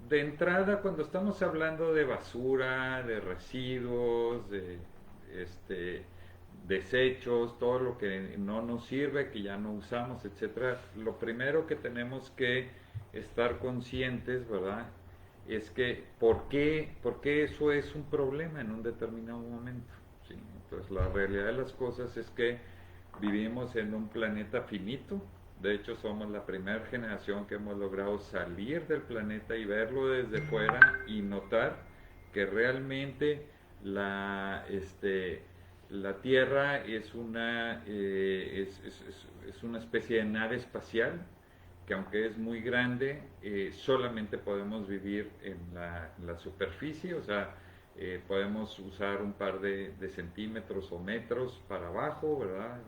de entrada, cuando estamos hablando de basura, de residuos, de este, desechos, todo lo que no nos sirve, que ya no usamos, etcétera, lo primero que tenemos que estar conscientes, ¿verdad? Es que por qué eso es un problema en un determinado momento. ¿Sí? Entonces, la realidad de las cosas es que vivimos en un planeta finito. De hecho, somos la primera generación que hemos logrado salir del planeta y verlo desde fuera y notar que realmente la, la Tierra es es una especie de nave espacial que aunque es muy grande, solamente podemos vivir en la superficie, o sea, podemos usar un par de centímetros o metros para abajo, ¿verdad?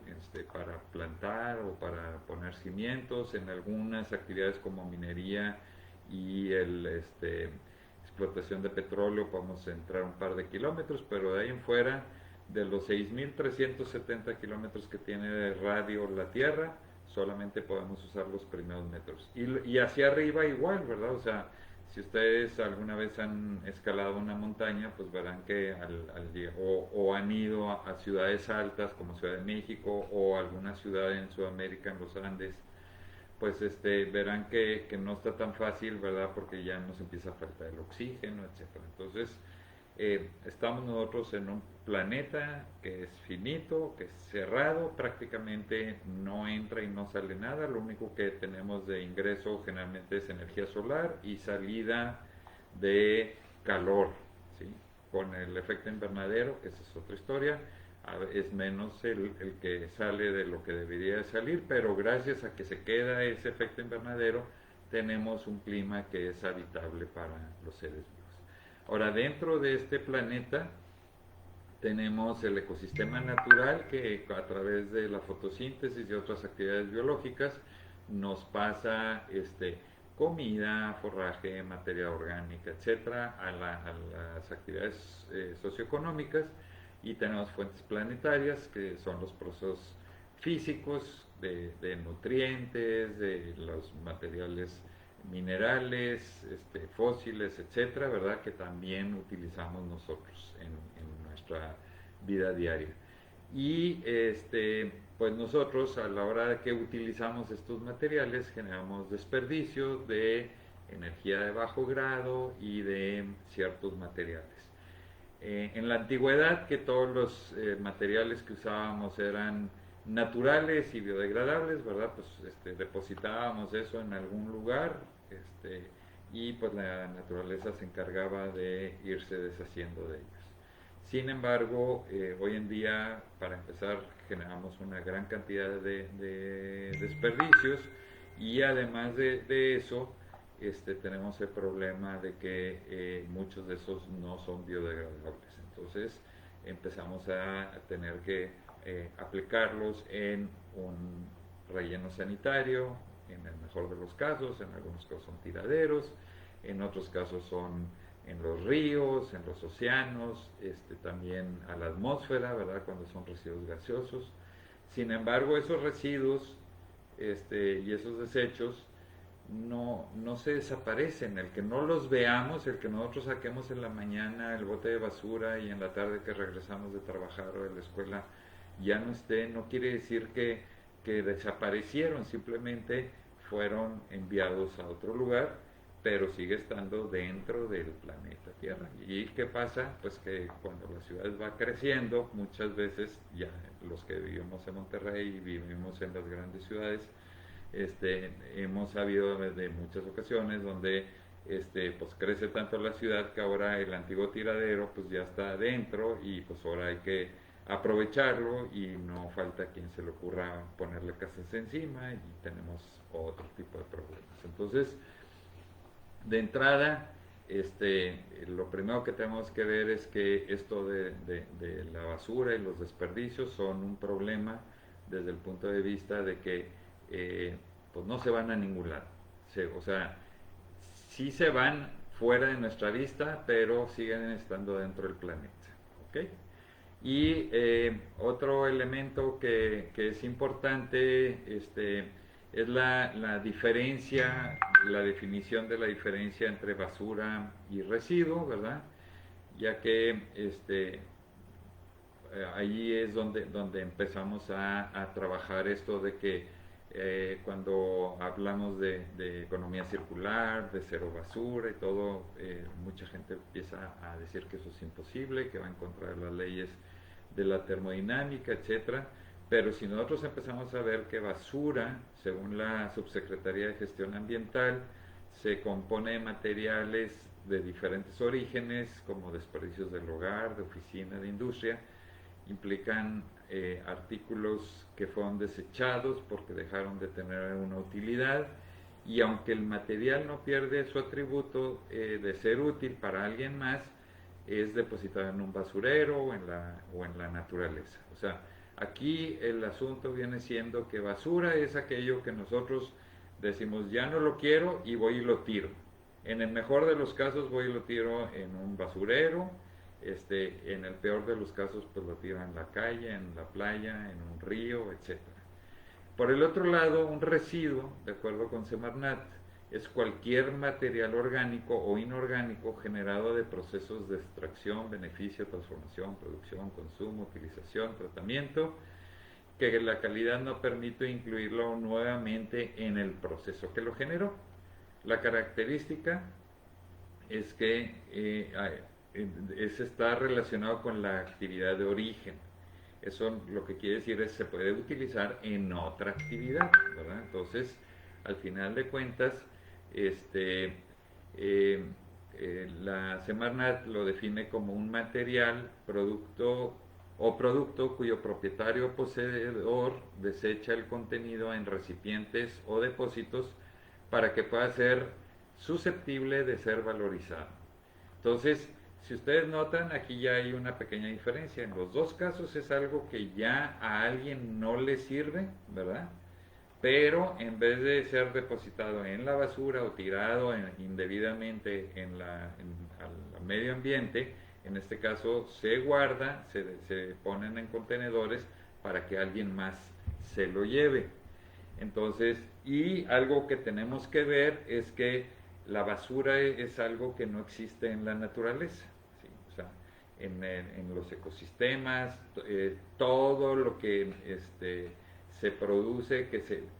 Para plantar o para poner cimientos en algunas actividades como minería y explotación de petróleo podemos entrar un par de kilómetros, pero de ahí en fuera, de los 6.370 kilómetros que tiene de radio la Tierra, solamente podemos usar los primeros metros. Y hacia arriba igual, ¿verdad? O sea, si ustedes alguna vez han escalado una montaña, pues verán que o han ido a ciudades altas como Ciudad de México o alguna ciudad en Sudamérica, en los Andes, pues verán que no está tan fácil, ¿verdad? Porque ya nos empieza a faltar el oxígeno, etcétera. Entonces, estamos nosotros en un planeta que es finito, que es cerrado, prácticamente no entra y no sale nada, lo único que tenemos de ingreso generalmente es energía solar y salida de calor, ¿sí? Con el efecto invernadero, que esa es otra historia, es menos el que sale de lo que debería de salir, pero gracias a que se queda ese efecto invernadero, tenemos un clima que es habitable para los seres vivos. Ahora, dentro de este planeta tenemos el ecosistema natural que a través de la fotosíntesis y otras actividades biológicas nos pasa comida, forraje, materia orgánica, etcétera, a las actividades socioeconómicas, y tenemos fuentes planetarias que son los procesos físicos de nutrientes, de los materiales minerales, fósiles, etcétera, ¿verdad? Que también utilizamos nosotros en nuestra vida diaria. Y pues nosotros a la hora de que utilizamos estos materiales generamos desperdicios de energía de bajo grado y de ciertos materiales. En la antigüedad, que todos los materiales que usábamos eran naturales y biodegradables, ¿verdad? Pues depositábamos eso en algún lugar, y pues la naturaleza se encargaba de irse deshaciendo de ellos. Sin embargo, hoy en día, para empezar, generamos una gran cantidad de desperdicios, y además de eso, tenemos el problema de que muchos de esos no son biodegradables. Entonces empezamos a tener que aplicarlos en un relleno sanitario, en el mejor de los casos, en algunos casos son tiraderos, en otros casos son en los ríos, en los océanos, también a la atmósfera, ¿verdad? Cuando son residuos gaseosos. Sin embargo, esos residuos y esos desechos no se desaparecen. El que no los veamos, el que nosotros saquemos en la mañana el bote de basura y en la tarde que regresamos de trabajar o de la escuela ya no esté, no quiere decir que desaparecieron, simplemente fueron enviados a otro lugar, pero sigue estando dentro del planeta Tierra. ¿Y qué pasa? Pues que cuando la ciudad va creciendo, muchas veces ya los que vivimos en Monterrey y vivimos en las grandes ciudades, hemos sabido de muchas ocasiones donde pues crece tanto la ciudad que ahora el antiguo tiradero pues ya está adentro, y pues ahora hay que aprovecharlo y no falta quien se le ocurra ponerle casas encima y tenemos otro tipo de problemas. Entonces, de entrada, lo primero que tenemos que ver es que esto de la basura y los desperdicios son un problema desde el punto de vista de que pues no se van a ningún lado. O sea, sí se van fuera de nuestra vista, pero siguen estando dentro del planeta. ¿Ok? Y otro elemento que es importante es la diferencia, la definición de la diferencia entre basura y residuo, ¿verdad? Ya que allí es donde empezamos a trabajar esto de que cuando hablamos de economía circular, de cero basura y todo, mucha gente empieza a decir que eso es imposible, que va en contra de las leyes de la termodinámica, etcétera. Pero si nosotros empezamos a ver que basura, según la Subsecretaría de Gestión Ambiental, se compone de materiales de diferentes orígenes, como desperdicios del hogar, de oficina, de industria, implican artículos que fueron desechados porque dejaron de tener una utilidad, y aunque el material no pierde su atributo de ser útil para alguien más, es depositado en un basurero o en la naturaleza. O sea, aquí el asunto viene siendo que basura es aquello que nosotros decimos ya no lo quiero y voy y lo tiro. En el mejor de los casos voy y lo tiro en un basurero, en el peor de los casos pues lo tiro en la calle, en la playa, en un río, etcétera. Por el otro lado, un residuo, de acuerdo con Semarnat, es cualquier material orgánico o inorgánico generado de procesos de extracción, beneficio, transformación, producción, consumo, utilización, tratamiento, que la calidad no permite incluirlo nuevamente en el proceso que lo generó. La característica es que está relacionado con la actividad de origen. Eso lo que quiere decir es que se puede utilizar en otra actividad, ¿verdad? Entonces, al final de cuentas, la Semarnat lo define como un material, producto cuyo propietario o poseedor desecha el contenido en recipientes o depósitos para que pueda ser susceptible de ser valorizado. Entonces, si ustedes notan, aquí ya hay una pequeña diferencia. En los dos casos es algo que ya a alguien no le sirve, ¿verdad? Pero en vez de ser depositado en la basura o tirado indebidamente al medio ambiente, en este caso se guarda, se ponen en contenedores para que alguien más se lo lleve. Entonces, y algo que tenemos que ver es que la basura es algo que no existe en la naturaleza, ¿sí? O sea, en los ecosistemas, todo lo que se produce,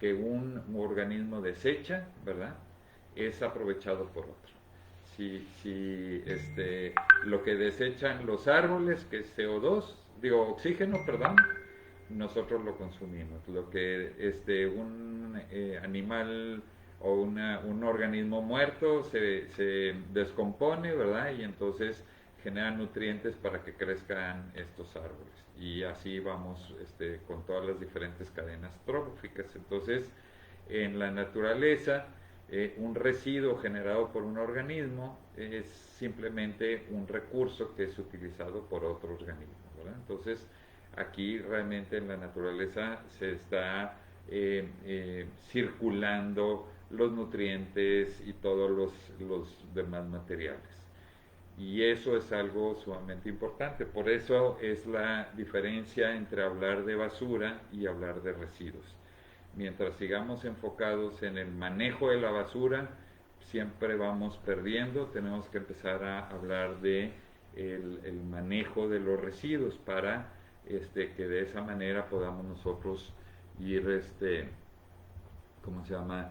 que un organismo desecha, ¿verdad? Es aprovechado por otro. Si lo que desechan los árboles, que es CO2, digo oxígeno, perdón, nosotros lo consumimos. Lo que un animal o un organismo muerto se descompone, ¿verdad? Y entonces genera nutrientes para que crezcan estos árboles. Y así vamos con todas las diferentes cadenas tróficas. Entonces, en la naturaleza, un residuo generado por un organismo es simplemente un recurso que es utilizado por otro organismo, ¿verdad? Entonces, aquí realmente en la naturaleza se está circulando los nutrientes y todos los demás materiales. Y eso es algo sumamente importante. Por eso es la diferencia entre hablar de basura y hablar de residuos. Mientras sigamos enfocados en el manejo de la basura, siempre vamos perdiendo. Tenemos que empezar a hablar de el manejo de los residuos para que de esa manera podamos nosotros ir, ¿cómo se llama?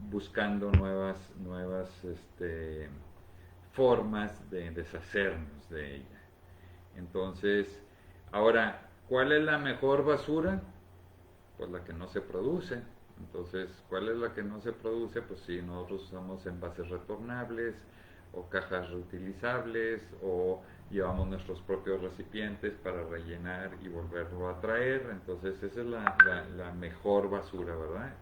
Buscando nuevas formas de deshacernos de ella. Entonces, ahora, ¿cuál es la mejor basura? Pues la que no se produce. Entonces, ¿cuál es la que no se produce? Pues si nosotros usamos envases retornables o cajas reutilizables o llevamos nuestros propios recipientes para rellenar y volverlo a traer, entonces esa es la mejor basura, ¿verdad?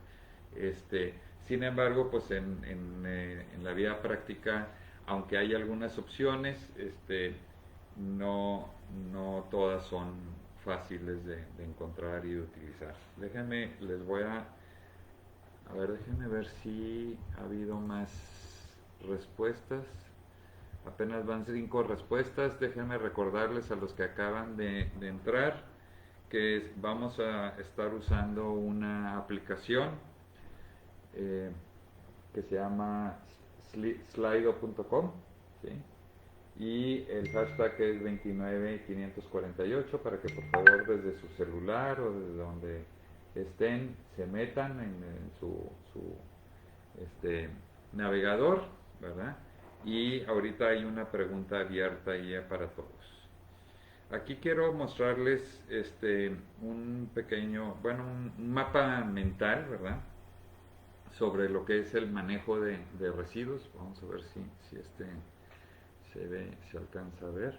Sin embargo, pues en la vida práctica, aunque hay algunas opciones, no todas son fáciles de encontrar y de utilizar. Déjenme ver si ha habido más respuestas. Apenas van 5 respuestas. Déjenme recordarles a los que acaban de entrar que vamos a estar usando una aplicación eh, que se llama slido.com, ¿sí? Y el hashtag es 29548 para que por favor desde su celular o desde donde estén se metan en su navegador, ¿verdad? Y ahorita hay una pregunta abierta ahí para todos. Aquí quiero mostrarles un pequeño, bueno, un mapa mental, ¿verdad? Sobre lo que es el manejo de residuos. Vamos a ver si se ve, se alcanza a ver.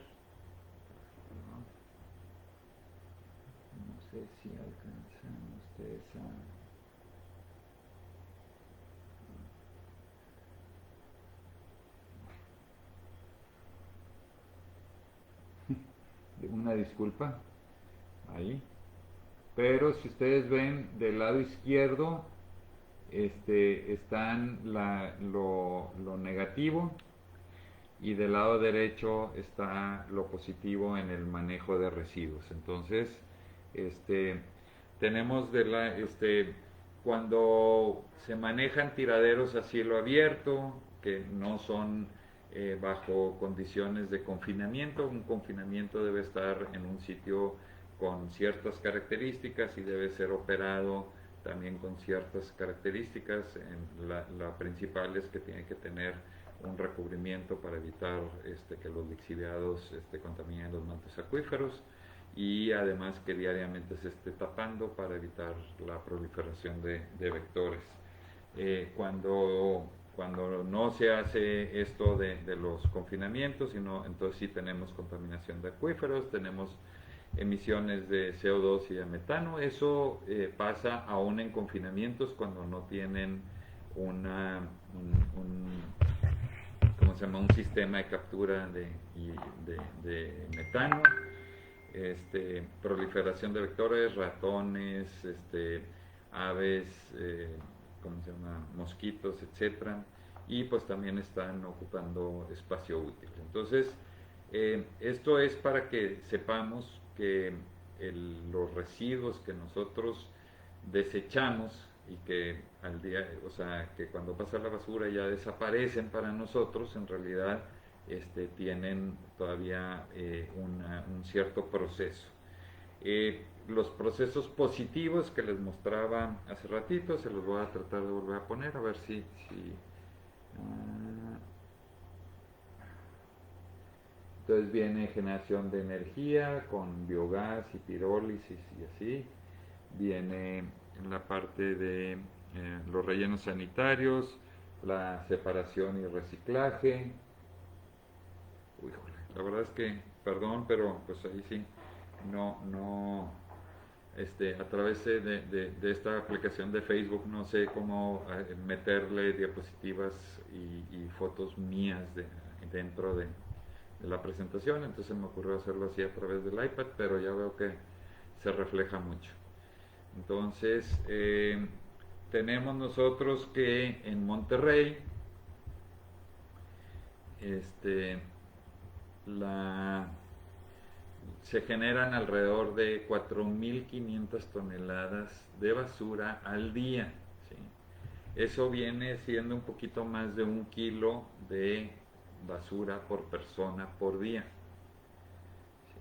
No sé si alcanzan ustedes una disculpa ahí. Pero si ustedes ven del lado izquierdo, están lo negativo y del lado derecho está lo positivo en el manejo de residuos. Entonces, tenemos cuando se manejan tiraderos a cielo abierto, que no son bajo condiciones de confinamiento. Un confinamiento debe estar en un sitio con ciertas características y debe ser operado también con ciertas características. La principal es que tiene que tener un recubrimiento para evitar que los lixiviados contaminen los mantos acuíferos, y además que diariamente se esté tapando para evitar la proliferación de vectores. Cuando no se hace esto de los confinamientos, sino entonces sí tenemos contaminación de acuíferos, tenemos emisiones de CO2 y de metano. Eso pasa aún en confinamientos cuando no tienen ¿cómo se llama? Un sistema de captura de metano. Proliferación de vectores, ratones, aves, ¿cómo se llama? Mosquitos, etcétera, y pues también están ocupando espacio útil. Entonces, esto es para que sepamos que los residuos que nosotros desechamos y que al día, o sea, que cuando pasa la basura ya desaparecen para nosotros, en realidad tienen todavía un cierto proceso. Los procesos positivos que les mostraba hace ratito, se los voy a tratar de volver a poner, a ver si entonces viene generación de energía con biogás y pirólisis y así. Viene en la parte de los rellenos sanitarios, la separación y reciclaje. Uy, la verdad es que, perdón, pero pues ahí sí, no, a través de esta aplicación de Facebook no sé cómo meterle diapositivas y fotos mías dentro de la presentación, entonces me ocurrió hacerlo así a través del iPad, pero ya veo que se refleja mucho. Entonces, tenemos nosotros que en Monterrey, se generan alrededor de 4.500 toneladas de basura al día, ¿sí? Eso viene siendo un poquito más de 1 kilo de basura por persona por día, ¿sí?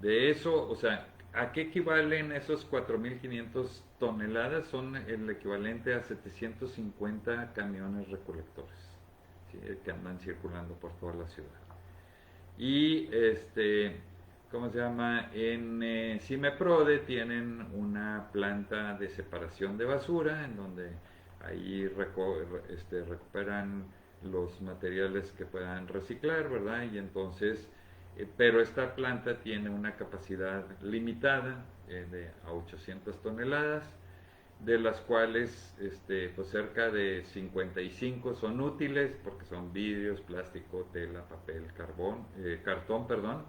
De eso, o sea, ¿a qué equivalen esos 4.500 toneladas? Son el equivalente a 750 camiones recolectores, ¿sí? Que andan circulando por toda la ciudad. Y ¿cómo se llama? En Cimeprode tienen una planta de separación de basura en donde ahí recuperan los materiales que puedan reciclar, ¿verdad? Y entonces, pero esta planta tiene una capacidad limitada a 800 toneladas, de las cuales pues cerca de 55 son útiles porque son vidrios, plástico, tela, papel, cartón, perdón,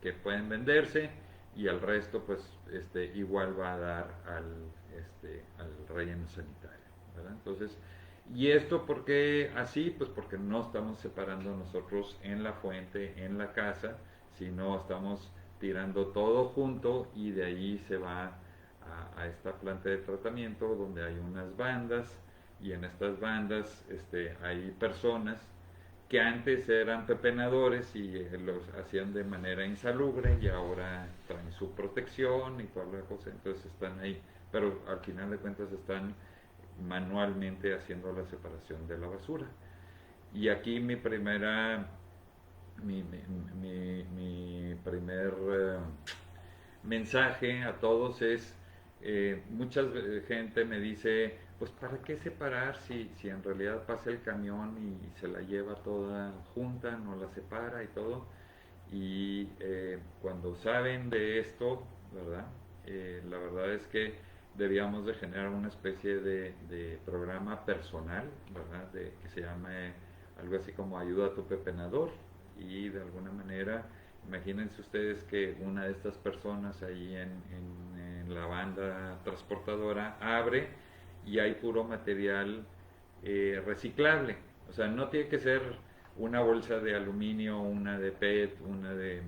que pueden venderse, y al resto pues igual va a dar al relleno sanitario, ¿verdad? Entonces, ¿y esto por qué así? Pues porque no estamos separando nosotros en la fuente, en la casa, sino estamos tirando todo junto y de ahí se va a esta planta de tratamiento donde hay unas bandas y en estas bandas hay personas que antes eran pepenadores y los hacían de manera insalubre y ahora traen su protección y toda la cosa, entonces están ahí, pero al final de cuentas están manualmente haciendo la separación de la basura. Y aquí mi primera, mi primer mensaje a todos es, mucha gente me dice, pues ¿para qué separar si en realidad pasa el camión y se la lleva toda junta, no la separa y todo? Y cuando saben de esto, ¿verdad? La verdad es que debíamos de generar una especie de programa personal, ¿verdad? Que se llame algo así como ayuda a tu pepenador y de alguna manera, imagínense ustedes que una de estas personas ahí en la banda transportadora abre y hay puro material reciclable. O sea, no tiene que ser una bolsa de aluminio, una de PET, una de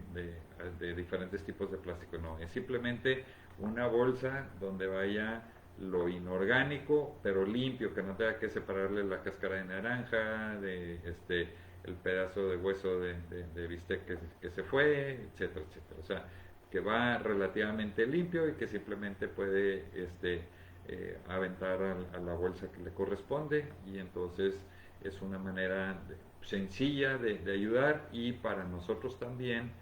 diferentes tipos de plástico, no, es simplemente una bolsa donde vaya lo inorgánico, pero limpio, que no tenga que separarle la cáscara de naranja, el pedazo de hueso de bistec que se fue, etcétera, etcétera. O sea, que va relativamente limpio y que simplemente puede aventar a la bolsa que le corresponde y entonces es una manera sencilla de ayudar y para nosotros también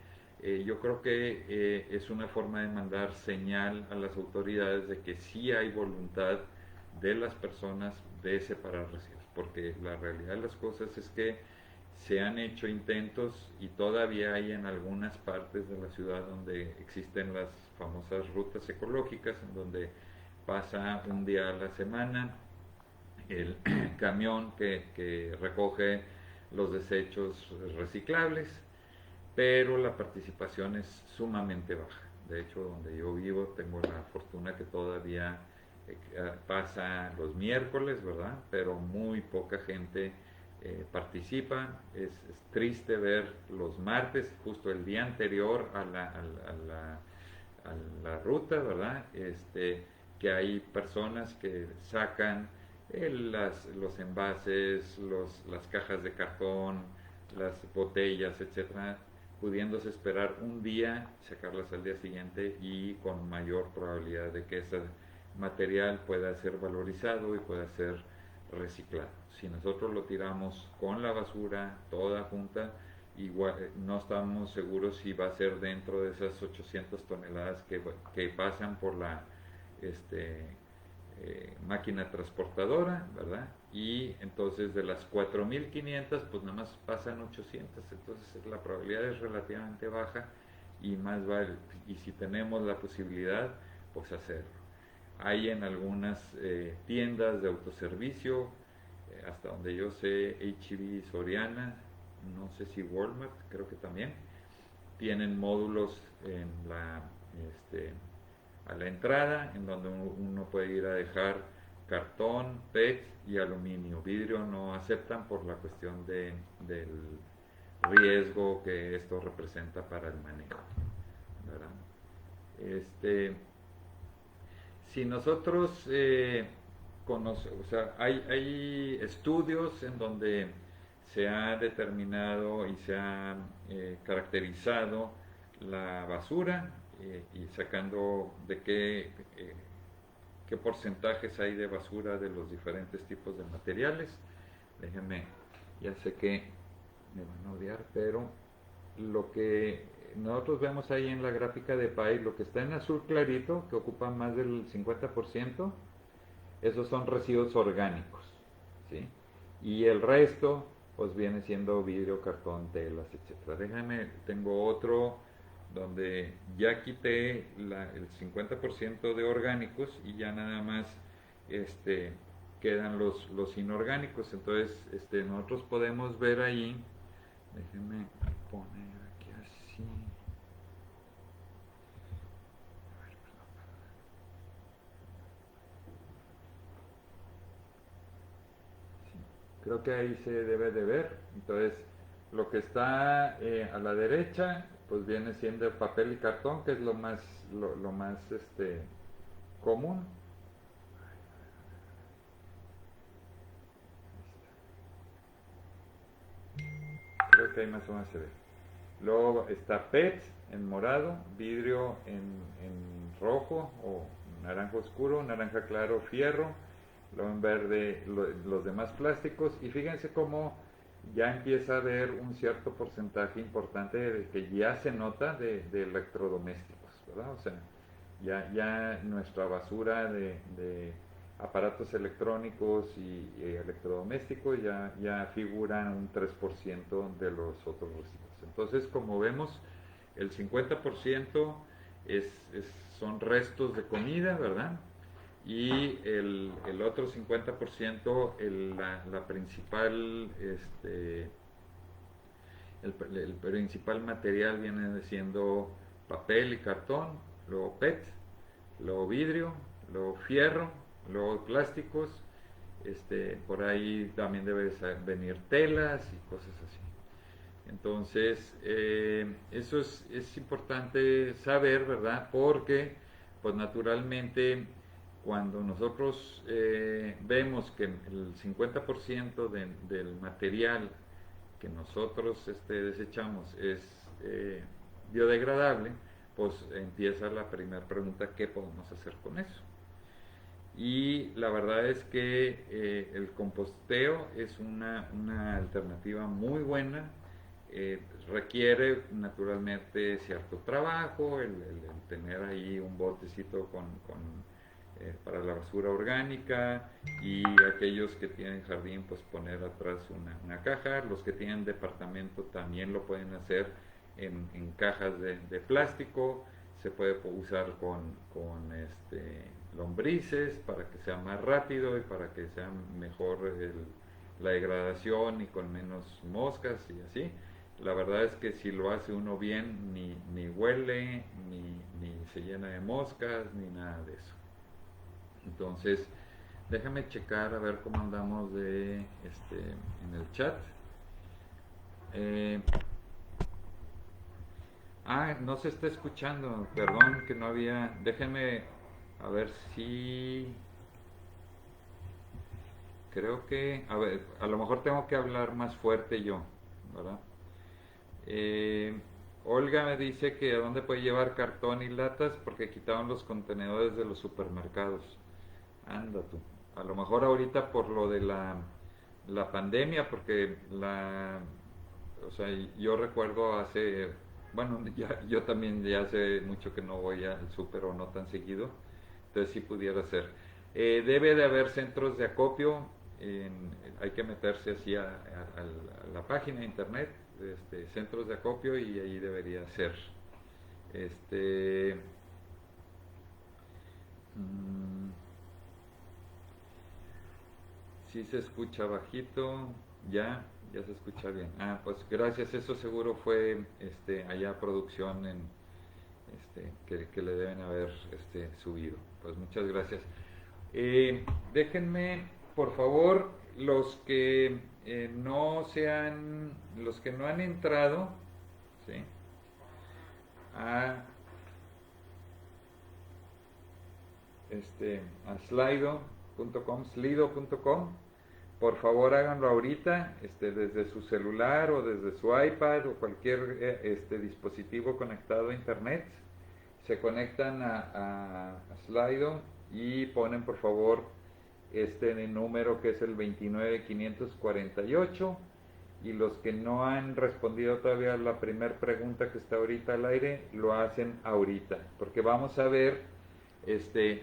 yo creo que es una forma de mandar señal a las autoridades de que sí hay voluntad de las personas de separar residuos, porque la realidad de las cosas es que se han hecho intentos y todavía hay en algunas partes de la ciudad donde existen las famosas rutas ecológicas, en donde pasa un día a la semana el camión que recoge los desechos reciclables, pero la participación es sumamente baja. De hecho, donde yo vivo tengo la fortuna que todavía pasa los miércoles, ¿verdad? Pero muy poca gente participa. Es triste ver los martes, justo el día anterior a la ruta, ¿verdad? Que hay personas que sacan los envases, las cajas de cartón, las botellas, etcétera, pudiéndose esperar un día, sacarlas al día siguiente y con mayor probabilidad de que ese material pueda ser valorizado y pueda ser reciclado. Si nosotros lo tiramos con la basura toda junta, igual, no estamos seguros si va a ser dentro de esas 800 toneladas que pasan por la máquina transportadora, ¿verdad? Y entonces de las 4.500 pues nada más pasan 800, entonces la probabilidad es relativamente baja y más vale, y si tenemos la posibilidad, pues hacerlo. Hay en algunas tiendas de autoservicio, hasta donde yo sé, H-E-B, Soriana, no sé si Walmart, creo que también, tienen módulos a la entrada, en donde uno puede ir a dejar cartón, PET y aluminio. Vidrio no aceptan por la cuestión del riesgo que esto representa para el manejo, ¿verdad? Si nosotros o sea, hay estudios en donde se ha determinado y se ha caracterizado la basura y sacando de qué porcentajes hay de basura de los diferentes tipos de materiales. Déjenme, ya sé que me van a odiar, pero lo que nosotros vemos ahí en la gráfica de PAI, lo que está en azul clarito, que ocupa más del 50%, esos son residuos orgánicos, ¿sí? Y el resto, pues viene siendo vidrio, cartón, telas, etcétera. Déjame, tengo otro donde ya quité el 50% de orgánicos y ya nada más quedan los inorgánicos. Entonces, nosotros podemos ver ahí, déjenme poner aquí así. Creo que ahí se debe de ver. Entonces, lo que está a la derecha pues viene siendo papel y cartón, que es lo más común. Creo que ahí más o menos se ve. Luego está PET en morado, vidrio en rojo o naranja oscuro, naranja claro, fierro, luego en verde los demás plásticos, y fíjense cómo ya empieza a haber un cierto porcentaje importante que ya se nota de electrodomésticos, ¿verdad? O sea, ya nuestra basura de aparatos electrónicos y electrodomésticos ya figuran un 3% de los otros residuos. Entonces, como vemos, el 50% son restos de comida, ¿verdad? Y el otro 50%, la principal, el principal material viene siendo papel y cartón, luego PET, luego vidrio, luego fierro, luego plásticos, por ahí también debe venir telas y cosas así. Entonces, eso es importante saber, ¿verdad? Porque, pues naturalmente, cuando nosotros vemos que el 50% del material que nosotros desechamos es biodegradable, pues empieza la primera pregunta: ¿qué podemos hacer con eso? Y la verdad es que el composteo es una alternativa muy buena. Requiere naturalmente cierto trabajo, el tener ahí un botecito para la basura orgánica, y aquellos que tienen jardín, pues poner atrás una caja. Los que tienen departamento también lo pueden hacer en cajas de plástico. Se puede usar con lombrices para que sea más rápido y para que sea mejor la degradación y con menos moscas y así. La verdad es que si lo hace uno bien, ni huele, ni se llena de moscas, ni nada de eso. Entonces, déjame checar a ver cómo andamos en el chat. No se está escuchando, perdón que no había. Déjenme a ver si. Creo que. A ver, a lo mejor tengo que hablar más fuerte yo, ¿verdad? Olga me dice que a dónde puede llevar cartón y latas porque quitaron los contenedores de los supermercados. Anda tú. A lo mejor ahorita por lo de la pandemia, porque o sea, yo recuerdo bueno, yo también ya hace mucho que no voy al súper o no tan seguido, entonces sí pudiera ser. Debe de haber centros de acopio, hay que meterse así a la página de internet, centros de acopio, y ahí debería ser. Sí se escucha bajito, ya se escucha bien. Pues gracias, eso seguro fue allá producción que le deben haber subido. Pues muchas gracias. Déjenme, por favor, los que los que no han entrado, ¿sí? a slido.com, por favor háganlo ahorita, desde su celular o desde su iPad o cualquier dispositivo conectado a internet. Se conectan a Slido y ponen por favor número, que es el 29548, y los que no han respondido todavía a la primera pregunta que está ahorita al aire, lo hacen ahorita, porque vamos a ver,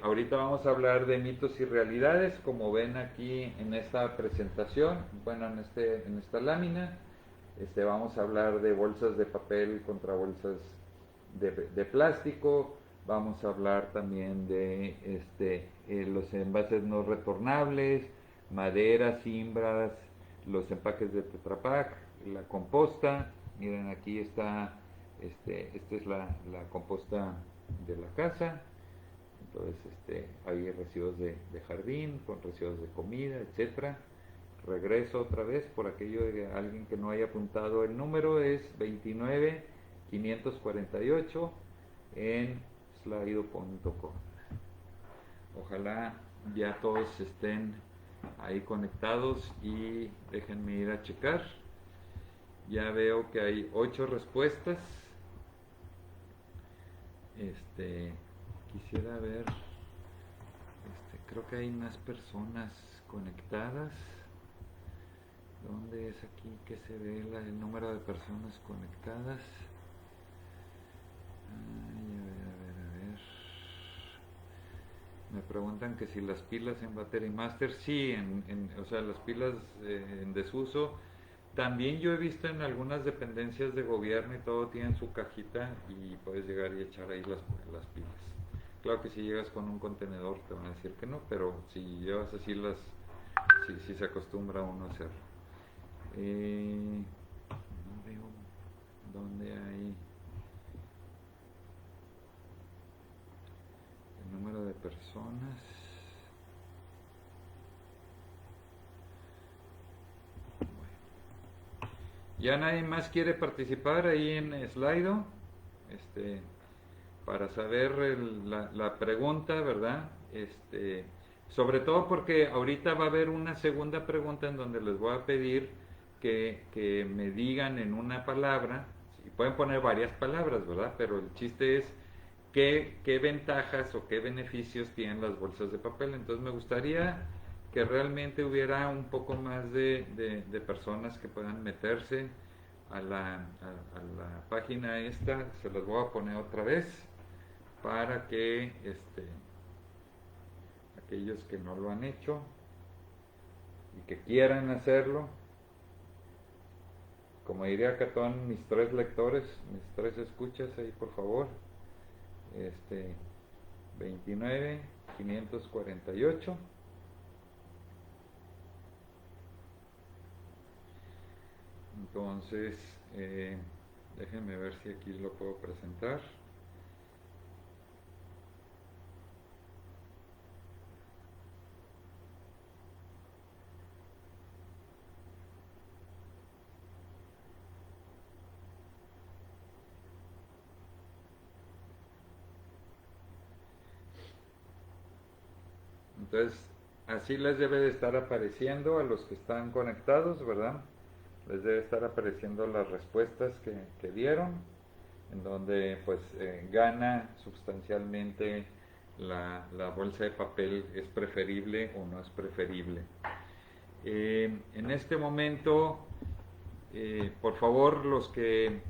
ahorita vamos a hablar de mitos y realidades, como ven aquí en esta presentación, bueno, en esta lámina. Vamos a hablar de bolsas de papel contra bolsas de plástico. Vamos a hablar también de los envases no retornables, madera, cimbras, los empaques de Tetra Pak, la composta. Miren, aquí está, esta es la composta de la casa. Entonces, hay residuos de jardín, con residuos de comida, etcétera. Regreso otra vez por aquello de alguien que no haya apuntado. El número es 548 en slido.com. Ojalá ya todos estén ahí conectados y déjenme ir a checar. Ya veo que hay 8 respuestas. Quisiera ver, creo que hay más personas conectadas. ¿Dónde es aquí que se ve el número de personas conectadas? Ay, a ver. Me preguntan que si las pilas en Battery Master, sí, o sea, las pilas en desuso. También yo he visto en algunas dependencias de gobierno y todo tienen su cajita y puedes llegar y echar ahí las pilas. Claro que si llegas con un contenedor te van a decir que no, pero si llevas así sí se acostumbra uno a hacerlo. No veo dónde hay el número de personas. Ya nadie más quiere participar ahí en Slido, para saber la pregunta, ¿verdad? Sobre todo porque ahorita va a haber una segunda pregunta en donde les voy a pedir que me digan en una palabra, y pueden poner varias palabras, ¿verdad? Pero el chiste es qué ventajas o qué beneficios tienen las bolsas de papel. Entonces me gustaría que realmente hubiera un poco más de personas que puedan meterse a la página esta. Se las voy a poner otra vez para que aquellos que no lo han hecho y que quieran hacerlo, como diría Catón, mis 3 lectores, mis 3 escuchas ahí, por favor. 29 548. Entonces, déjenme ver si aquí lo puedo presentar. Entonces, así les debe de estar apareciendo a los que están conectados, ¿verdad? Les debe estar apareciendo las respuestas que dieron, en donde pues gana sustancialmente la bolsa de papel, es preferible o no es preferible. En este momento, por favor, los que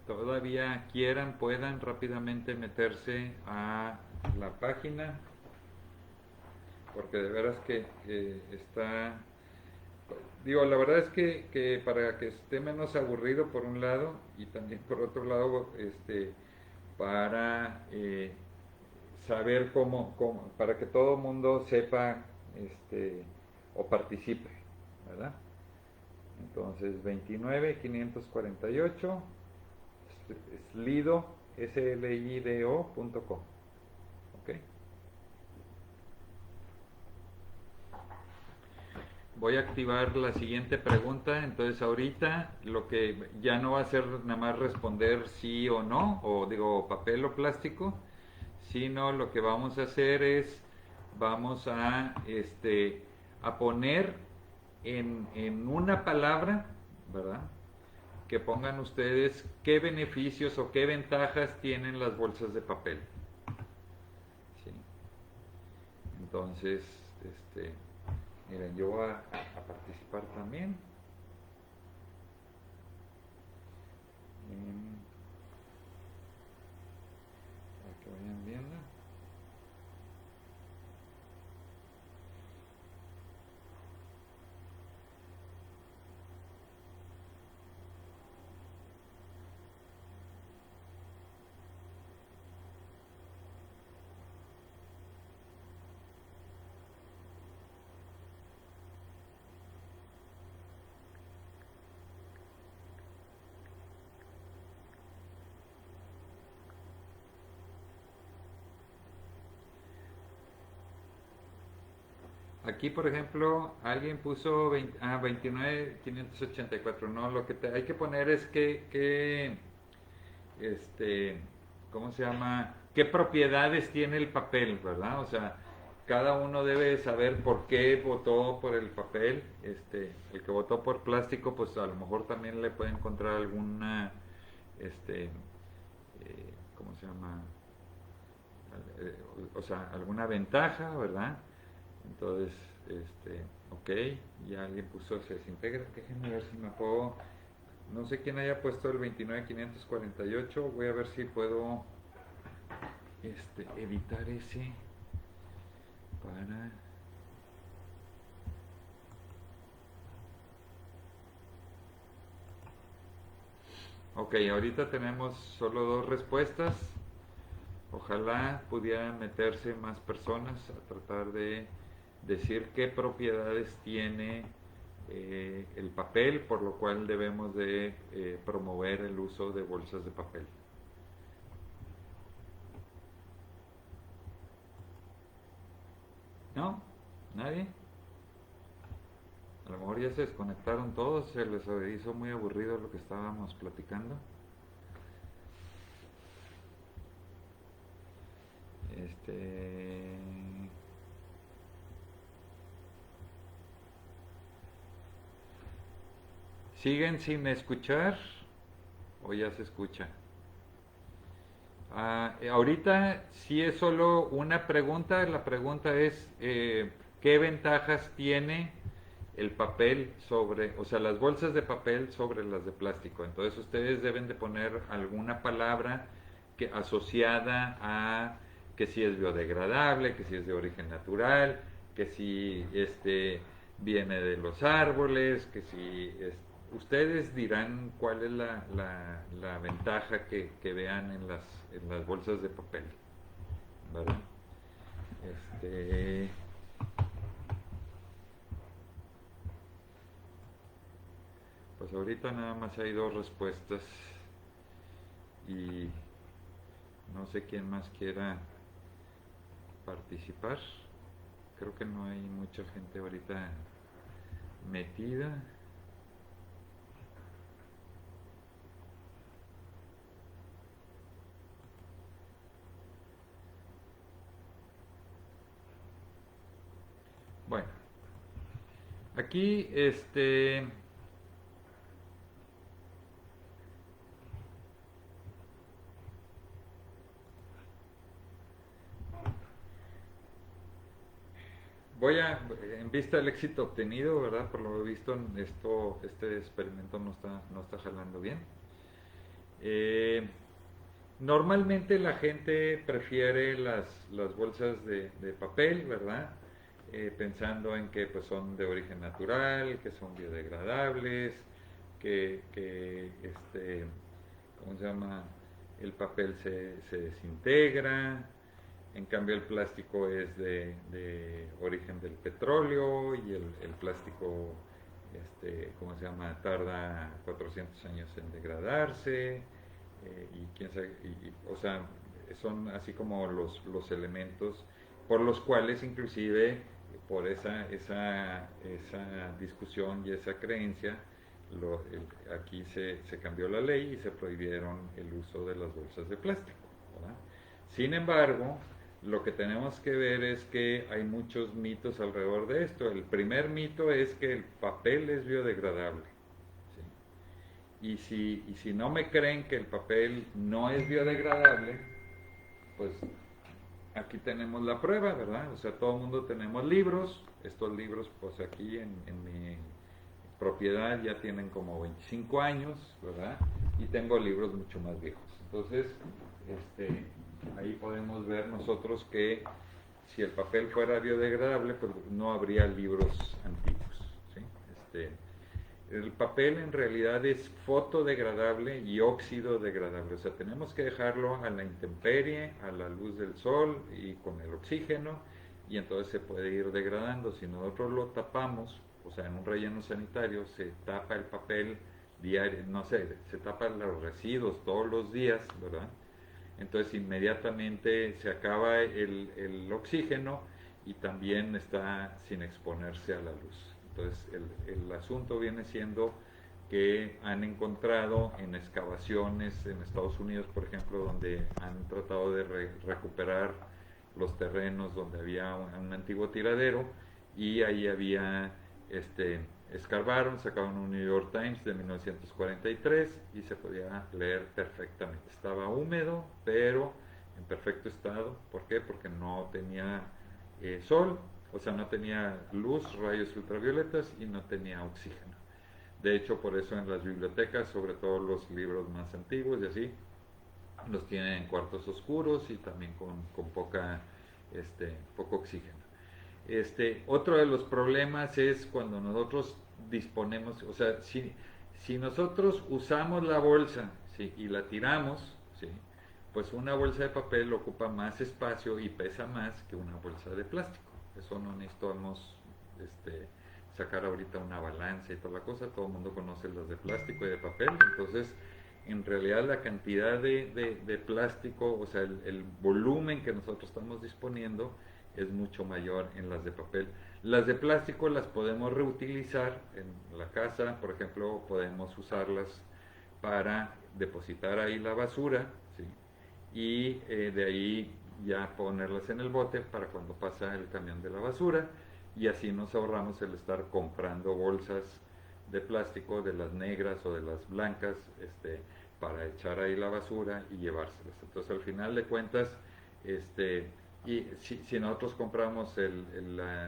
todavía quieran, puedan rápidamente meterse a la página, porque de veras que está... Digo, la verdad es que para que esté menos aburrido por un lado, y también por otro lado, para saber para que todo el mundo sepa o participe, ¿verdad? Entonces, 29 548 slido, slido.com. ¿Ok? Voy a activar la siguiente pregunta. Entonces ahorita lo que ya no va a ser nada más responder sí o no, o digo papel o plástico, sino lo que vamos a hacer es vamos a poner en una palabra, ¿verdad? Que pongan ustedes qué beneficios o qué ventajas tienen las bolsas de papel. ¿Sí? Entonces, miren, yo voy a participar también. Para que vayan viendo. Aquí, por ejemplo, alguien puso 29.584. No, lo que hay que poner es que ¿cómo se llama? ¿Qué propiedades tiene el papel, verdad? O sea, cada uno debe saber por qué votó por el papel. El que votó por plástico, pues a lo mejor también le puede encontrar alguna, ¿cómo se llama? O sea, alguna ventaja, ¿verdad? Entonces, ok, ya alguien puso se desintegra. Déjenme ver si me puedo. No sé quién haya puesto el 29548. Voy a ver si puedo editar ese para. Ok, ahorita tenemos solo dos respuestas. Ojalá pudieran meterse más personas a tratar de decir qué propiedades tiene el papel, por lo cual debemos de promover el uso de bolsas de papel. ¿No? ¿Nadie? A lo mejor ya se desconectaron todos, se les hizo muy aburrido lo que estábamos platicando. ¿Siguen sin escuchar o ya se escucha? Ahorita sí es solo una pregunta. La pregunta es ¿qué ventajas tiene el papel sobre, o sea, las bolsas de papel sobre las de plástico? Entonces ustedes deben de poner alguna palabra asociada a que si es biodegradable, que si es de origen natural, que si viene de los árboles, que si ustedes dirán cuál es la ventaja que vean en las bolsas de papel, ¿verdad? Pues ahorita nada más hay dos respuestas y no sé quién más quiera participar. Creo que no hay mucha gente ahorita metida. Bueno, aquí voy a, en vista del éxito obtenido, ¿verdad? Por lo visto, este experimento no está jalando bien. Normalmente la gente prefiere las bolsas de papel, ¿verdad? Pensando en que pues, son de origen natural, que son biodegradables, que ¿cómo se llama? El papel se desintegra. En cambio el plástico es de origen del petróleo y el plástico, ¿cómo se llama? Tarda 400 años en degradarse. Y quién sabe, o sea, son así como los elementos por los cuales inclusive por esa discusión y esa creencia aquí se cambió la ley y se prohibieron el uso de las bolsas de plástico, ¿verdad? Sin embargo, lo que tenemos que ver es que hay muchos mitos alrededor de esto. El primer mito es que el papel es biodegradable. Y si no me creen que el papel no es biodegradable, pues aquí tenemos la prueba, ¿verdad? O sea, todo el mundo tenemos libros. Estos libros, pues aquí en mi propiedad ya tienen como 25 años, ¿verdad? Y tengo libros mucho más viejos. Entonces, ahí podemos ver nosotros que si el papel fuera biodegradable, pues no habría libros antiguos, ¿sí? El papel en realidad es fotodegradable y óxido degradable, o sea, tenemos que dejarlo a la intemperie, a la luz del sol y con el oxígeno, y entonces se puede ir degradando. Si nosotros lo tapamos, o sea, en un relleno sanitario se tapa el papel diario, no sé, se tapan los residuos todos los días, ¿verdad? Entonces inmediatamente se acaba el oxígeno y también está sin exponerse a la luz. Entonces el asunto viene siendo que han encontrado en excavaciones en Estados Unidos, por ejemplo, donde han tratado de recuperar los terrenos donde había un antiguo tiradero, y ahí había, escarbaron, sacaron un New York Times de 1943 y se podía leer perfectamente. Estaba húmedo, pero en perfecto estado. ¿Por qué? Porque no tenía sol, o sea, no tenía luz, rayos ultravioletas, y no tenía oxígeno. De hecho, por eso en las bibliotecas, sobre todo los libros más antiguos y así, los tienen en cuartos oscuros y también con poco oxígeno. Otro de los problemas es cuando nosotros disponemos, o sea, si nosotros usamos la bolsa, ¿sí?, y la tiramos, ¿sí?, pues una bolsa de papel ocupa más espacio y pesa más que una bolsa de plástico. Eso no necesitamos sacar ahorita una balanza y toda la cosa. Todo el mundo conoce las de plástico y de papel. Entonces, en realidad la cantidad de plástico, o sea, el volumen que nosotros estamos disponiendo es mucho mayor en las de papel. Las de plástico las podemos reutilizar en la casa. Por ejemplo, podemos usarlas para depositar ahí la basura, ¿sí?, y de ahí ya ponerlas en el bote para cuando pasa el camión de la basura, y así nos ahorramos el estar comprando bolsas de plástico, de las negras o de las blancas, para echar ahí la basura y llevárselas. Entonces, al final de cuentas, y si nosotros compramos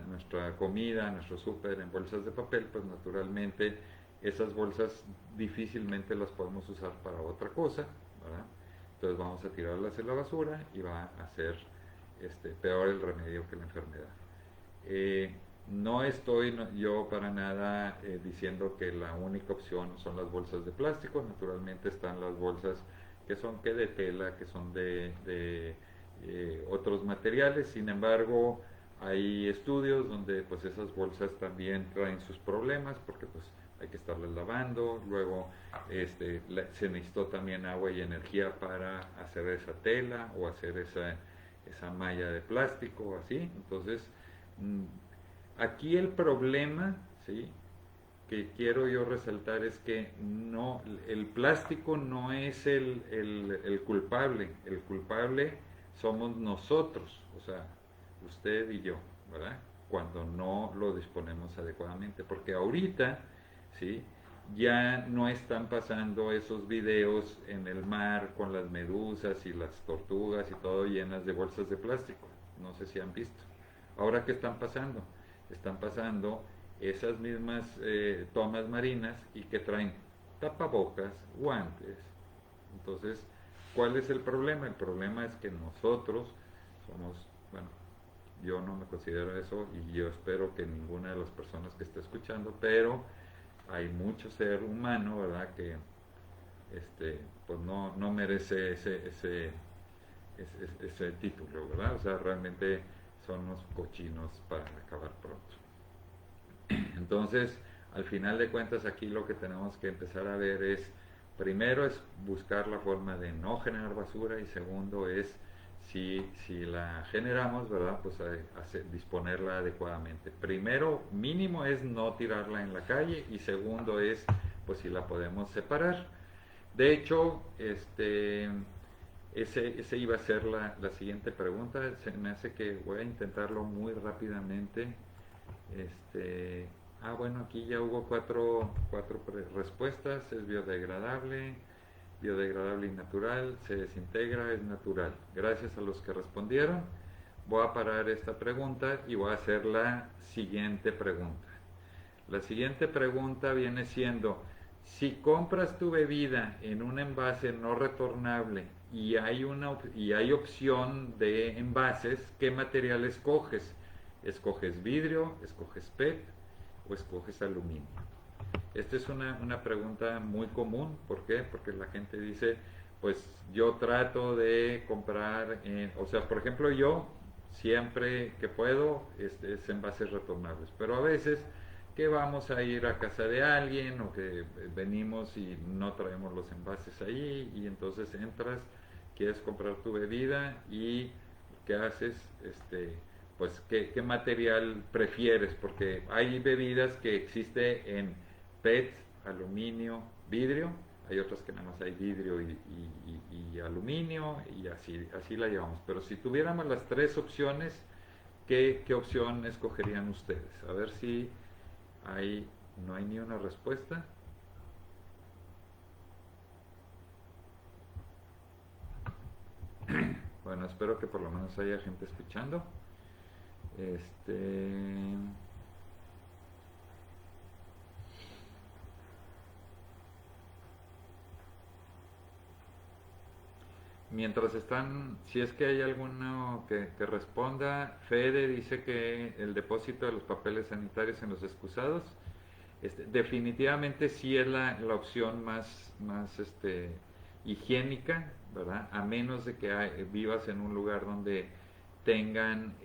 nuestra comida, nuestro súper en bolsas de papel, pues naturalmente esas bolsas difícilmente las podemos usar para otra cosa, ¿verdad? Entonces vamos a tirarlas en la basura y va a ser peor el remedio que la enfermedad. No estoy yo para nada diciendo que la única opción son las bolsas de plástico. Naturalmente están las bolsas que son de tela, que son de otros materiales. Sin embargo, hay estudios donde pues esas bolsas también traen sus problemas, porque pues hay que estarlas lavando. Luego se necesitó también agua y energía para hacer esa tela o hacer esa malla de plástico, así. Entonces, aquí el problema, ¿sí?, que quiero yo resaltar es que no, el plástico no es el culpable. El culpable somos nosotros, o sea, usted y yo, ¿verdad?, cuando no lo disponemos adecuadamente. Porque ahorita, ¿sí?, ya no están pasando esos videos en el mar con las medusas y las tortugas y todo llenas de bolsas de plástico. No sé si han visto. Ahora, ¿qué están pasando? Están pasando esas mismas tomas marinas, y que traen tapabocas, guantes. Entonces, ¿cuál es el problema? El problema es que nosotros somos, bueno, yo no me considero eso, y yo espero que ninguna de las personas que esté escuchando, pero hay mucho ser humano, ¿verdad?, que pues no merece ese título, ¿verdad? O sea, realmente son unos cochinos para acabar pronto. Entonces, al final de cuentas, aquí lo que tenemos que empezar a ver es, primero es buscar la forma de no generar basura, y segundo es, si la generamos, ¿verdad?, pues disponerla adecuadamente. Primero, mínimo es no tirarla en la calle, y segundo es, pues si la podemos separar. De hecho, ese iba a ser la siguiente pregunta. Se me hace que voy a intentarlo muy rápidamente. Bueno, aquí ya hubo cuatro respuestas. Es biodegradable y natural, se desintegra, es natural. Gracias a los que respondieron. Voy a parar esta pregunta y voy a hacer la siguiente pregunta. La siguiente pregunta viene siendo: si compras tu bebida en un envase no retornable y hay opción de envases, ¿qué material escoges? ¿Escoges vidrio, escoges PET o escoges aluminio? Esta es una pregunta muy común. ¿Por qué? Porque la gente dice, pues yo trato de comprar, o sea, por ejemplo, yo siempre que puedo es envases retornables, pero a veces que vamos a ir a casa de alguien, o que venimos y no traemos los envases ahí, y entonces entras, quieres comprar tu bebida, y ¿qué haces? Pues ¿qué material prefieres? Porque hay bebidas que existe en PET, aluminio, vidrio. Hay otras que nada más hay vidrio y aluminio y así la llevamos. Pero si tuviéramos las tres opciones, ¿qué opción escogerían ustedes? A ver si no hay ni una respuesta. Bueno, espero que por lo menos haya gente escuchando. Mientras están, si es que hay alguno que responda, Fede dice que el depósito de los papeles sanitarios en los excusados, definitivamente sí es la opción más higiénica, ¿verdad? A menos de que vivas en un lugar donde tengan,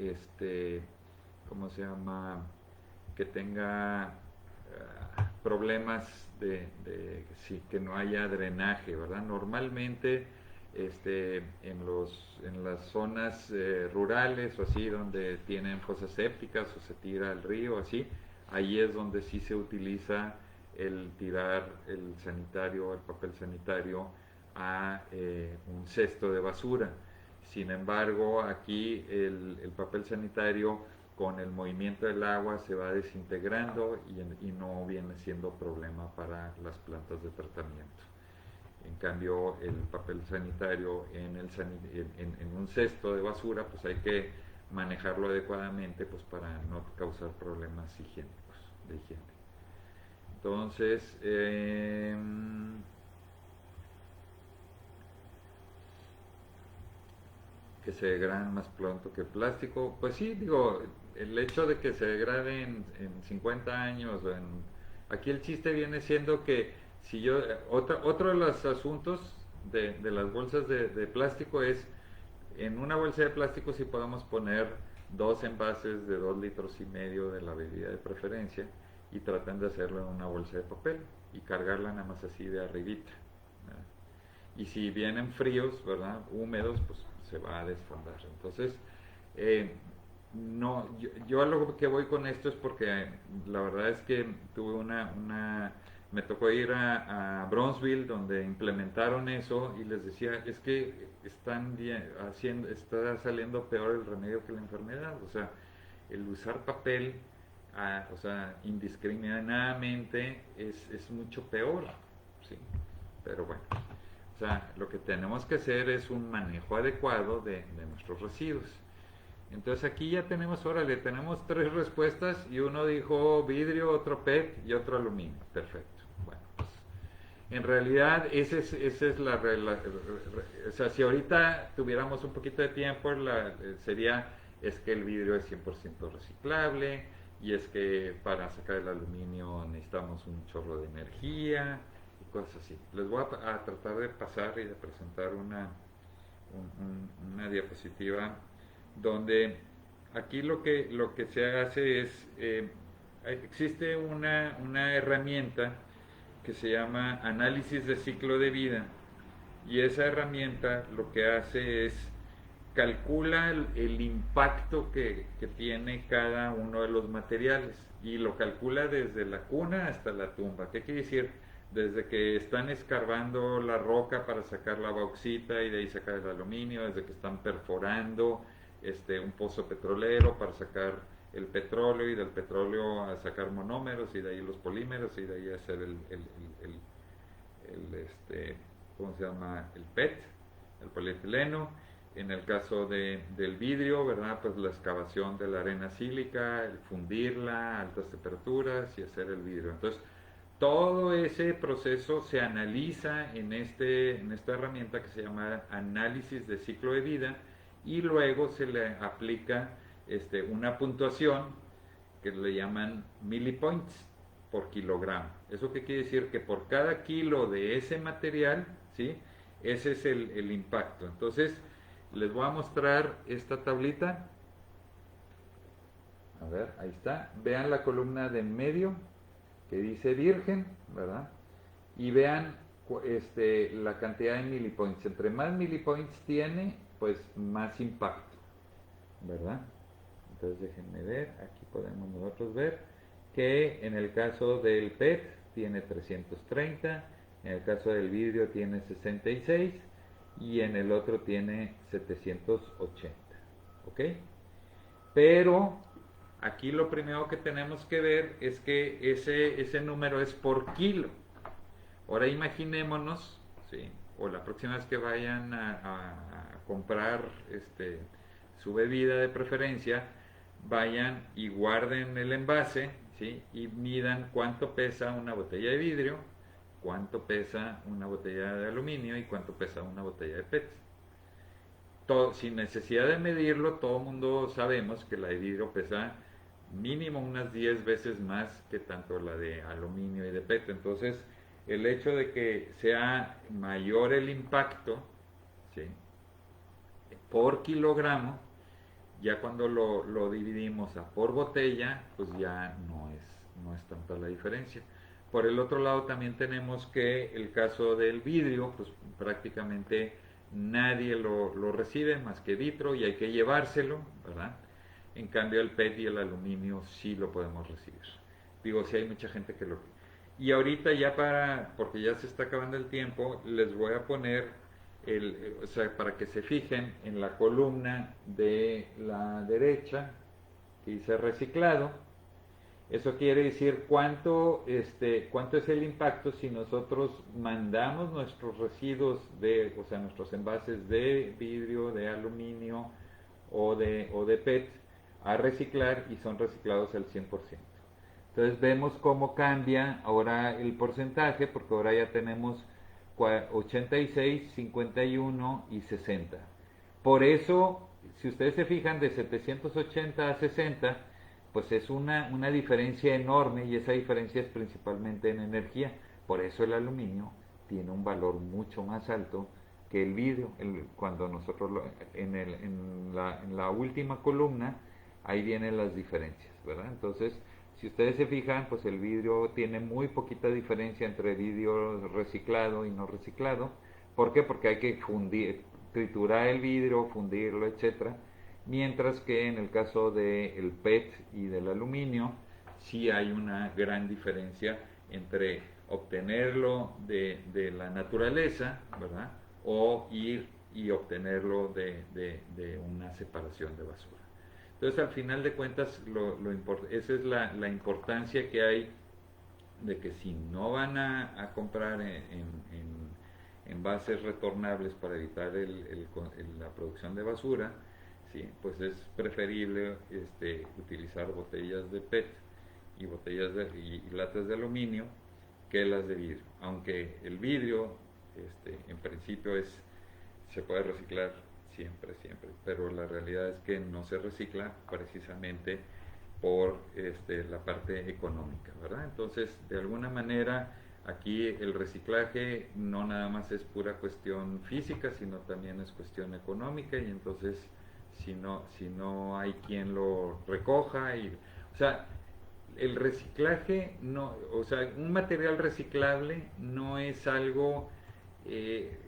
¿cómo se llama? Que tenga problemas sí, que no haya drenaje, ¿verdad? Normalmente en las zonas rurales o así, donde tienen fosas sépticas o se tira al río, así, ahí es donde sí se utiliza el tirar el sanitario, el papel sanitario a un cesto de basura. Sin embargo, aquí el papel sanitario con el movimiento del agua se va desintegrando y no viene siendo problema para las plantas de tratamiento. En cambio, el papel sanitario en un cesto de basura, pues hay que manejarlo adecuadamente pues para no causar problemas higiénicos, de higiene. Entonces, que se degraden más pronto que el plástico. Pues sí, digo, el hecho de que se degraden en 50 años, aquí el chiste viene siendo que si yo, otro de los asuntos de las bolsas de plástico es, en una bolsa de plástico sí podemos poner 2 envases de 2,5 litros de la bebida de preferencia y tratan de hacerlo en una bolsa de papel y cargarla nada más así de arribita, ¿verdad? Y si vienen fríos, ¿verdad? Húmedos, pues se va a desfondar. Entonces, no, yo a lo que voy con esto es porque la verdad es que tuve me tocó ir a Bronzeville donde implementaron eso y les decía, es que está saliendo peor el remedio que la enfermedad. O sea, el usar papel, o sea, indiscriminadamente es mucho peor, ¿sí? Pero bueno. O sea, lo que tenemos que hacer es un manejo adecuado de nuestros residuos. Entonces aquí ya tenemos, órale, tenemos 3 respuestas y uno dijo vidrio, otro PET y otro aluminio. Perfecto. Bueno, pues en realidad esa es la regla. O sea, si ahorita tuviéramos un poquito de tiempo, es que el vidrio es 100% reciclable y es que para sacar el aluminio necesitamos un chorro de energía y cosas así. Les voy a tratar de pasar y de presentar una diapositiva donde aquí lo que se hace es, existe una herramienta que se llama análisis de ciclo de vida y esa herramienta lo que hace es calcula el impacto que tiene cada uno de los materiales y lo calcula desde la cuna hasta la tumba. ¿Qué quiere decir? Desde que están escarbando la roca para sacar la bauxita y de ahí sacar el aluminio, desde que están perforando un pozo petrolero para sacar el petróleo y del petróleo a sacar monómeros y de ahí los polímeros y de ahí hacer ¿cómo se llama? El PET, el polietileno. En el caso del vidrio, ¿verdad? Pues la excavación de la arena sílica, el fundirla a altas temperaturas y hacer el vidrio. Entonces, todo ese proceso se analiza en esta herramienta que se llama análisis de ciclo de vida y luego se le aplica una puntuación que le llaman millipoints por kilogramo. ¿Eso qué quiere decir? Que por cada kilo de ese material, ¿sí? Ese es el impacto. Entonces, les voy a mostrar esta tablita. A ver, ahí está. Vean la columna de en medio que dice virgen, ¿verdad? Y vean la cantidad de millipoints. Entre más millipoints tiene, pues más impacto, ¿verdad? Entonces déjenme ver, aquí podemos nosotros ver que en el caso del PET tiene 330, en el caso del vidrio tiene 66 y en el otro tiene 780. ¿Ok? Pero aquí lo primero que tenemos que ver es que ese número es por kilo. Ahora imaginémonos, ¿sí? O la próxima vez que vayan a comprar su bebida de preferencia, vayan y guarden el envase, ¿sí? Y midan cuánto pesa una botella de vidrio, cuánto pesa una botella de aluminio y cuánto pesa una botella de PET. Sin necesidad de medirlo, todo el mundo sabemos que la de vidrio pesa mínimo unas 10 veces más que tanto la de aluminio y de PET. Entonces, el hecho de que sea mayor el impacto, ¿sí?, por kilogramo, ya cuando lo dividimos a por botella, pues ya no es tanta la diferencia. Por el otro lado también tenemos que el caso del vidrio, pues prácticamente nadie lo recibe más que Vitro y hay que llevárselo, ¿verdad? En cambio el PET y el aluminio sí lo podemos recibir. Digo, sí hay mucha gente que lo... Y ahorita ya porque ya se está acabando el tiempo, les voy a poner o sea, para que se fijen en la columna de la derecha que dice reciclado. Eso quiere decir cuánto es el impacto si nosotros mandamos nuestros residuos o sea, nuestros envases de vidrio, de aluminio o de PET a reciclar y son reciclados al 100%. Entonces vemos cómo cambia ahora el porcentaje, porque ahora ya tenemos 86, 51 y 60. Por eso, si ustedes se fijan, de 780 a 60, pues es una diferencia enorme y esa diferencia es principalmente en energía. Por eso el aluminio tiene un valor mucho más alto que el vidrio. Cuando nosotros en la última columna, ahí vienen las diferencias, ¿verdad? Entonces, si ustedes se fijan, pues el vidrio tiene muy poquita diferencia entre vidrio reciclado y no reciclado. ¿Por qué? Porque hay que triturar el vidrio, fundirlo, etcétera. Mientras que en el caso del PET y del aluminio, sí hay una gran diferencia entre obtenerlo de la naturaleza, ¿verdad? O ir y obtenerlo de una separación de basura. Entonces, al final de cuentas, esa es la importancia que hay de que si no van a comprar en envases retornables para evitar la producción de basura, ¿sí?, pues es preferible utilizar botellas de PET y y latas de aluminio que las de vidrio. Aunque el vidrio, en principio se puede reciclar siempre, pero la realidad es que no se recicla precisamente por la parte económica, ¿verdad? Entonces, de alguna manera, aquí el reciclaje no nada más es pura cuestión física, sino también es cuestión económica, y entonces si no hay quien lo recoja, o sea, el reciclaje no, o sea, un material reciclable eh,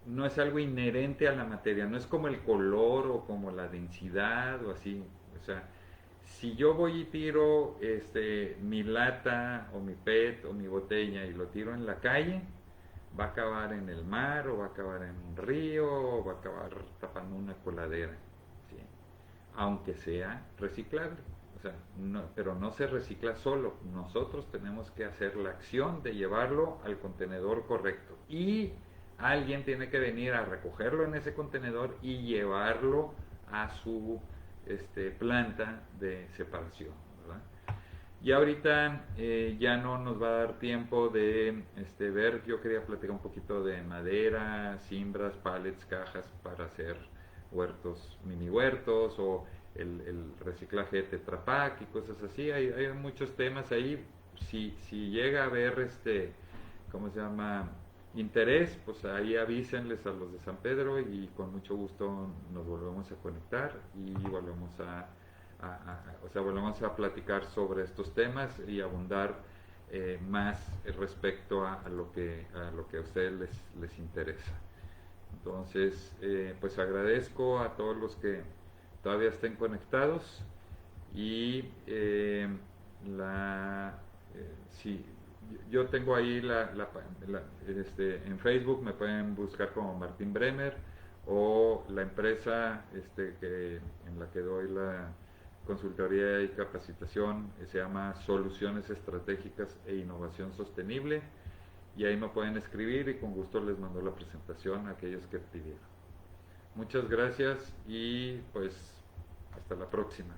no es algo inherente a la materia, no es como el color o como la densidad o así. O sea, si yo voy y tiro mi lata o mi PET o mi botella y lo tiro en la calle, va a acabar en el mar o va a acabar en un río o va a acabar tapando una coladera, ¿sí?, aunque sea reciclable. O sea, pero no se recicla solo, nosotros tenemos que hacer la acción de llevarlo al contenedor correcto y alguien tiene que venir a recogerlo en ese contenedor y llevarlo a su planta de separación, ¿verdad? Y ahorita ya no nos va a dar tiempo de ver. Yo quería platicar un poquito de madera, cimbras, pallets, cajas para hacer huertos, mini huertos, o el reciclaje de Tetra Pak y cosas así. Hay muchos temas ahí. Si llega a haber ¿cómo se llama?, interés, pues ahí avísenles a los de San Pedro y con mucho gusto nos volvemos a conectar y volvemos volvemos a platicar sobre estos temas y abundar más respecto a lo que a ustedes les interesa. Entonces, pues agradezco a todos los que todavía estén conectados y Sí, yo tengo ahí en Facebook me pueden buscar como Martín Bremer, o la empresa en la que doy la consultoría y capacitación se llama Soluciones Estratégicas e Innovación Sostenible, y ahí me pueden escribir y con gusto les mando la presentación a aquellos que pidieron. Muchas gracias y pues hasta la próxima.